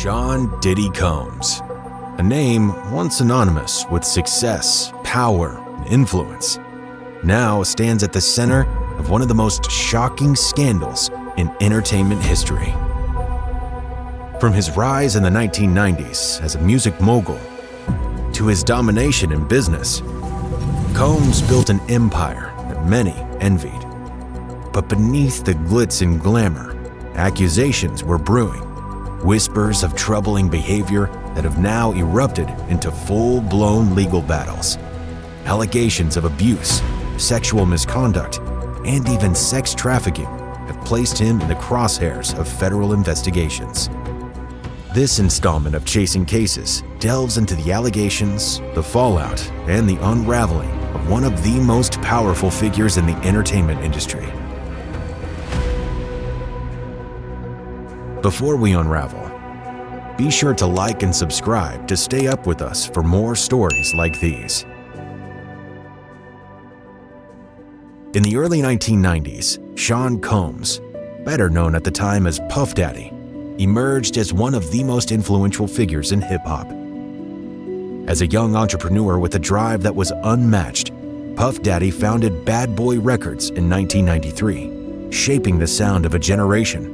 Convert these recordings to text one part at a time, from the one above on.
Sean "Diddy" Combs, a name once synonymous with success, power, and influence, now stands at the center of one of the most shocking scandals in entertainment history. From his rise in the 1990s as a music mogul to his domination in business, Combs built an empire that many envied. But beneath the glitz and glamour, accusations were brewing, whispers of troubling behavior that have now erupted into full-blown legal battles. Allegations of abuse, sexual misconduct, and even sex trafficking have placed him in the crosshairs of federal investigations. This installment of Chasing Cases delves into the allegations, the fallout, and the unraveling of one of the most powerful figures in the entertainment industry. Before we unravel, be sure to like and subscribe to stay up with us for more stories like these. In the early 1990s, Sean Combs, better known at the time as Puff Daddy, emerged as one of the most influential figures in hip-hop. As a young entrepreneur with a drive that was unmatched, Puff Daddy founded Bad Boy Records in 1993, shaping the sound of a generation.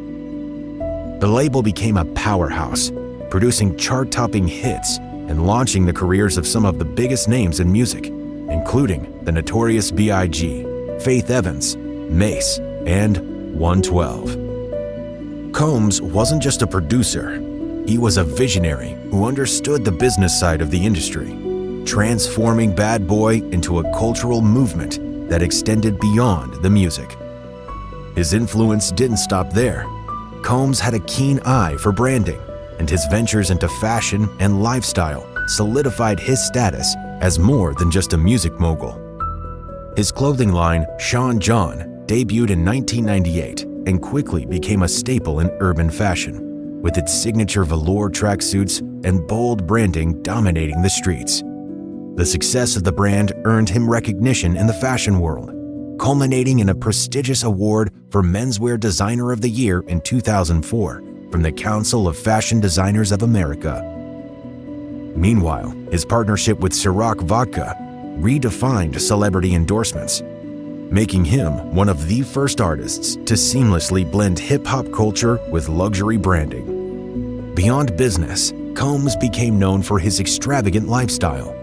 The label became a powerhouse, producing chart-topping hits and launching the careers of some of the biggest names in music, including the Notorious B.I.G., Faith Evans, Mace, and 112. Combs wasn't just a producer, he was a visionary who understood the business side of the industry, transforming Bad Boy into a cultural movement that extended beyond the music. His influence didn't stop there. Combs had a keen eye for branding, and his ventures into fashion and lifestyle solidified his status as more than just a music mogul. His clothing line, Sean John, debuted in 1998 and quickly became a staple in urban fashion, with its signature velour tracksuits and bold branding dominating the streets. The success of the brand earned him recognition in the fashion world, culminating in a prestigious award for Menswear Designer of the Year in 2004 from the Council of Fashion Designers of America. Meanwhile, his partnership with Ciroc Vodka redefined celebrity endorsements, making him one of the first artists to seamlessly blend hip-hop culture with luxury branding. Beyond business, Combs became known for his extravagant lifestyle.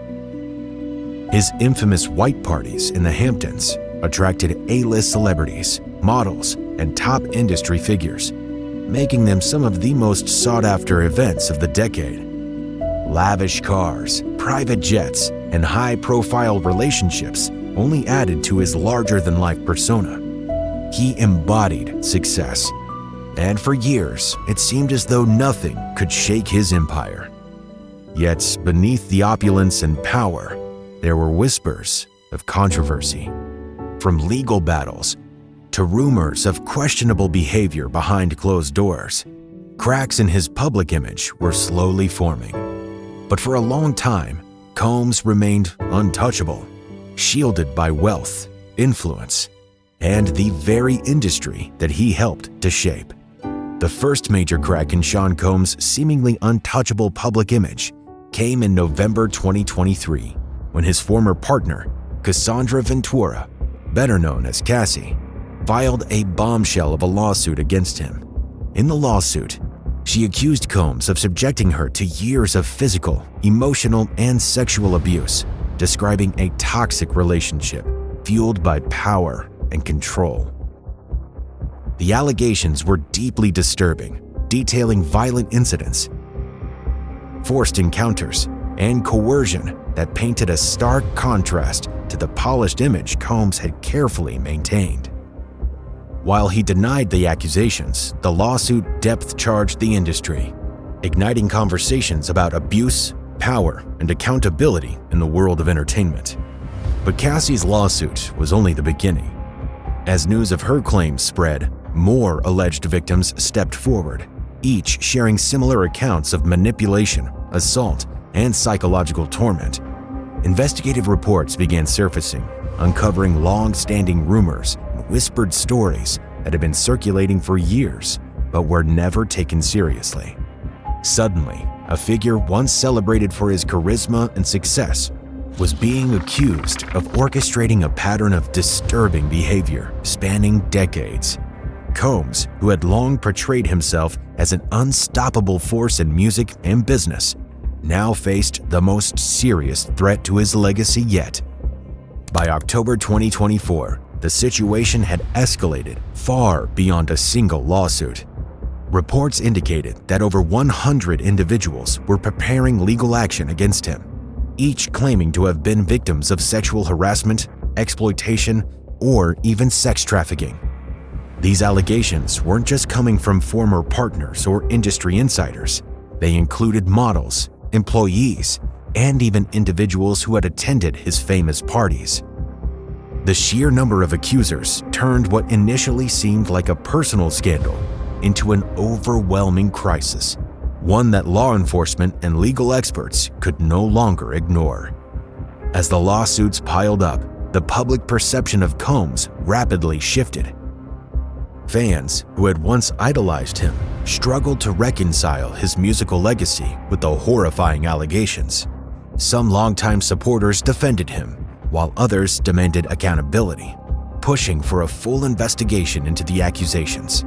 His infamous white parties in the Hamptons attracted A-list celebrities, models, and top industry figures, making them some of the most sought-after events of the decade. Lavish cars, private jets, and high-profile relationships only added to his larger-than-life persona. He embodied success, and for years, it seemed as though nothing could shake his empire. Yet, beneath the opulence and power, there were whispers of controversy. From legal battles to rumors of questionable behavior behind closed doors, cracks in his public image were slowly forming. But for a long time, Combs remained untouchable, shielded by wealth, influence, and the very industry that he helped to shape. The first major crack in Sean Combs' seemingly untouchable public image came in November 2023, when his former partner, Cassandra Ventura, better known as Cassie, filed a bombshell of a lawsuit against him. In the lawsuit, she accused Combs of subjecting her to years of physical, emotional, and sexual abuse, describing a toxic relationship fueled by power and control. The allegations were deeply disturbing, detailing violent incidents, forced encounters, and coercion that painted a stark contrast to the polished image Combs had carefully maintained. While he denied the accusations, the lawsuit depth-charged the industry, igniting conversations about abuse, power, and accountability in the world of entertainment. But Cassie's lawsuit was only the beginning. As news of her claims spread, more alleged victims stepped forward, each sharing similar accounts of manipulation, assault, and psychological torment. Investigative reports began surfacing, uncovering long-standing rumors and whispered stories that had been circulating for years but were never taken seriously. Suddenly, a figure once celebrated for his charisma and success was being accused of orchestrating a pattern of disturbing behavior spanning decades. Combs, who had long portrayed himself as an unstoppable force in music and business, now faced the most serious threat to his legacy yet. By October 2024, the situation had escalated far beyond a single lawsuit. Reports indicated that over 100 individuals were preparing legal action against him, each claiming to have been victims of sexual harassment, exploitation, or even sex trafficking. These allegations weren't just coming from former partners or industry insiders. They included models, employees, and even individuals who had attended his famous parties. The sheer number of accusers turned what initially seemed like a personal scandal into an overwhelming crisis, one that law enforcement and legal experts could no longer ignore. As the lawsuits piled up, the public perception of Combs rapidly shifted. Fans who had once idolized him struggled to reconcile his musical legacy with the horrifying allegations. Some longtime supporters defended him, while others demanded accountability, pushing for a full investigation into the accusations.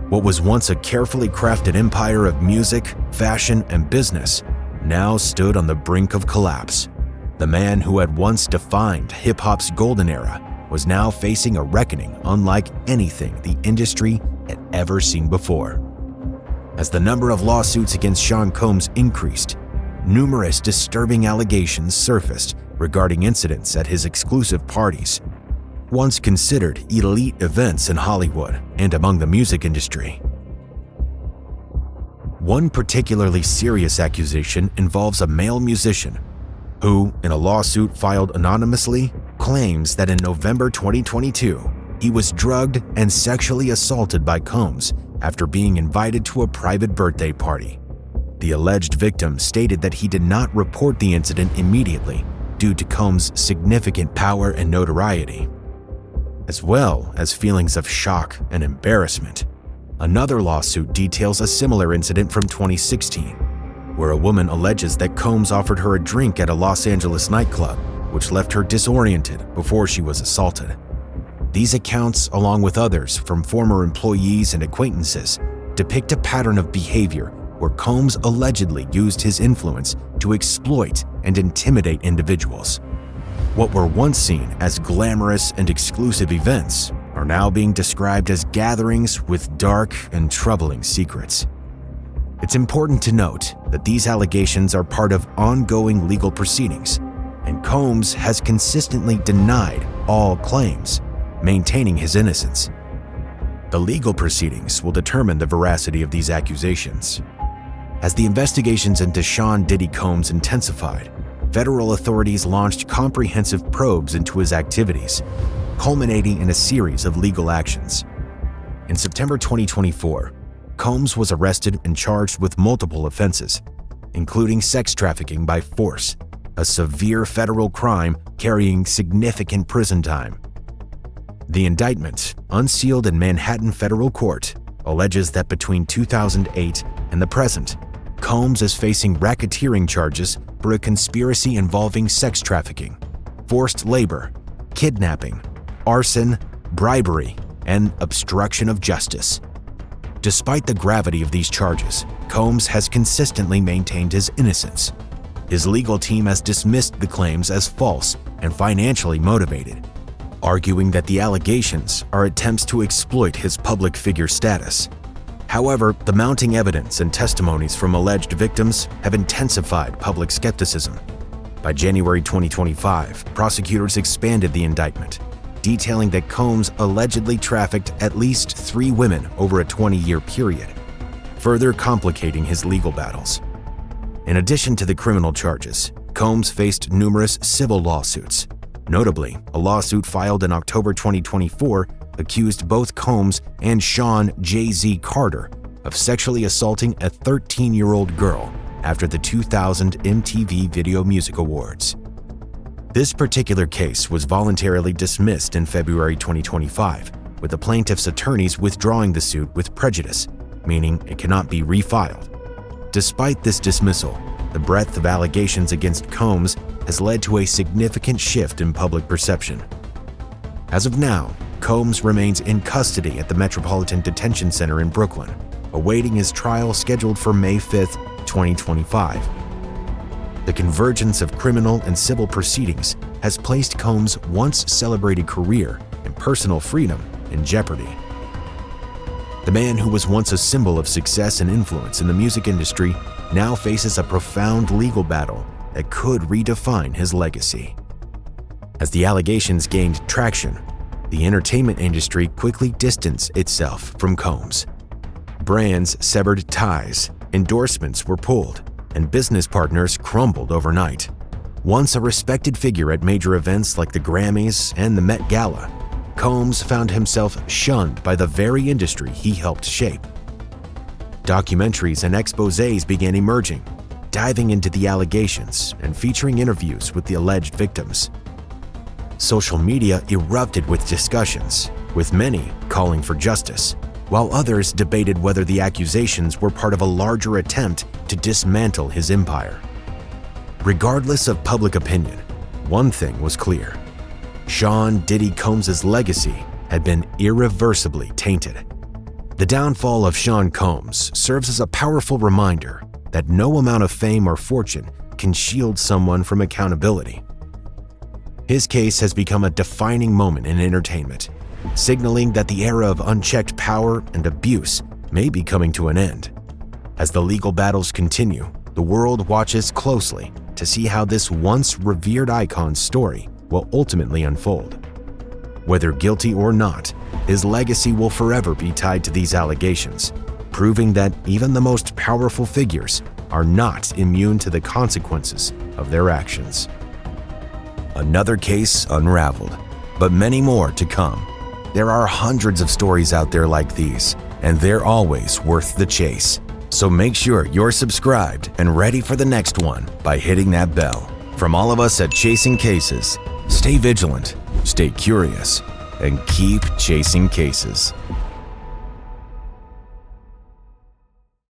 What was once a carefully crafted empire of music, fashion, and business now stood on the brink of collapse. The man who had once defined hip-hop's golden era was now facing a reckoning unlike anything the industry had ever seen before. As the number of lawsuits against Sean Combs increased, numerous disturbing allegations surfaced regarding incidents at his exclusive parties, once considered elite events in Hollywood and among the music industry. One particularly serious accusation involves a male musician who, in a lawsuit filed anonymously, claims that in November 2022, he was drugged and sexually assaulted by Combs after being invited to a private birthday party. The alleged victim stated that he did not report the incident immediately due to Combs' significant power and notoriety, as well as feelings of shock and embarrassment. Another lawsuit details a similar incident from 2016, where a woman alleges that Combs offered her a drink at a Los Angeles nightclub, which left her disoriented before she was assaulted. These accounts, along with others from former employees and acquaintances, depict a pattern of behavior where Combs allegedly used his influence to exploit and intimidate individuals. What were once seen as glamorous and exclusive events are now being described as gatherings with dark and troubling secrets. It's important to note that these allegations are part of ongoing legal proceedings, and Combs has consistently denied all claims, maintaining his innocence. The legal proceedings will determine the veracity of these accusations. As the investigations into Sean Diddy Combs intensified, federal authorities launched comprehensive probes into his activities, culminating in a series of legal actions. In September 2024, Combs was arrested and charged with multiple offenses, including sex trafficking by force, a severe federal crime carrying significant prison time. The indictment, unsealed in Manhattan federal court, alleges that between 2008 and the present, Combs is facing racketeering charges for a conspiracy involving sex trafficking, forced labor, kidnapping, arson, bribery, and obstruction of justice. Despite the gravity of these charges, Combs has consistently maintained his innocence. His legal team has dismissed the claims as false and financially motivated, arguing that the allegations are attempts to exploit his public figure status. However, the mounting evidence and testimonies from alleged victims have intensified public skepticism. By January 2025, prosecutors expanded the indictment, detailing that Combs allegedly trafficked at least 3 women over a 20-year period, further complicating his legal battles. In addition to the criminal charges, Combs faced numerous civil lawsuits. Notably, a lawsuit filed in October 2024 accused both Combs and Sean Jay-Z Carter of sexually assaulting a 13-year-old girl after the 2000 MTV Video Music Awards. This particular case was voluntarily dismissed in February 2025, with the plaintiff's attorneys withdrawing the suit with prejudice, meaning it cannot be refiled. Despite this dismissal, the breadth of allegations against Combs has led to a significant shift in public perception. As of now, Combs remains in custody at the Metropolitan Detention Center in Brooklyn, awaiting his trial scheduled for May 5, 2025. The convergence of criminal and civil proceedings has placed Combs' once celebrated career and personal freedom in jeopardy. The man who was once a symbol of success and influence in the music industry now faces a profound legal battle that could redefine his legacy. As the allegations gained traction, the entertainment industry quickly distanced itself from Combs. Brands severed ties, endorsements were pulled, and business partners crumbled overnight. Once a respected figure at major events like the Grammys and the Met Gala, Combs found himself shunned by the very industry he helped shape. Documentaries and exposés began emerging, diving into the allegations and featuring interviews with the alleged victims. Social media erupted with discussions, with many calling for justice, while others debated whether the accusations were part of a larger attempt to dismantle his empire. Regardless of public opinion, one thing was clear: Sean "Diddy" Combs' legacy had been irreversibly tainted. The downfall of Sean Combs serves as a powerful reminder that no amount of fame or fortune can shield someone from accountability. His case has become a defining moment in entertainment, signaling that the era of unchecked power and abuse may be coming to an end. As the legal battles continue, the world watches closely to see how this once revered icon's story will ultimately unfold. Whether guilty or not, his legacy will forever be tied to these allegations, proving that even the most powerful figures are not immune to the consequences of their actions. Another case unraveled, but many more to come. There are hundreds of stories out there like these, and they're always worth the chase. So make sure you're subscribed and ready for the next one by hitting that bell. From all of us at Chasing Cases, stay vigilant, stay curious, and keep chasing cases.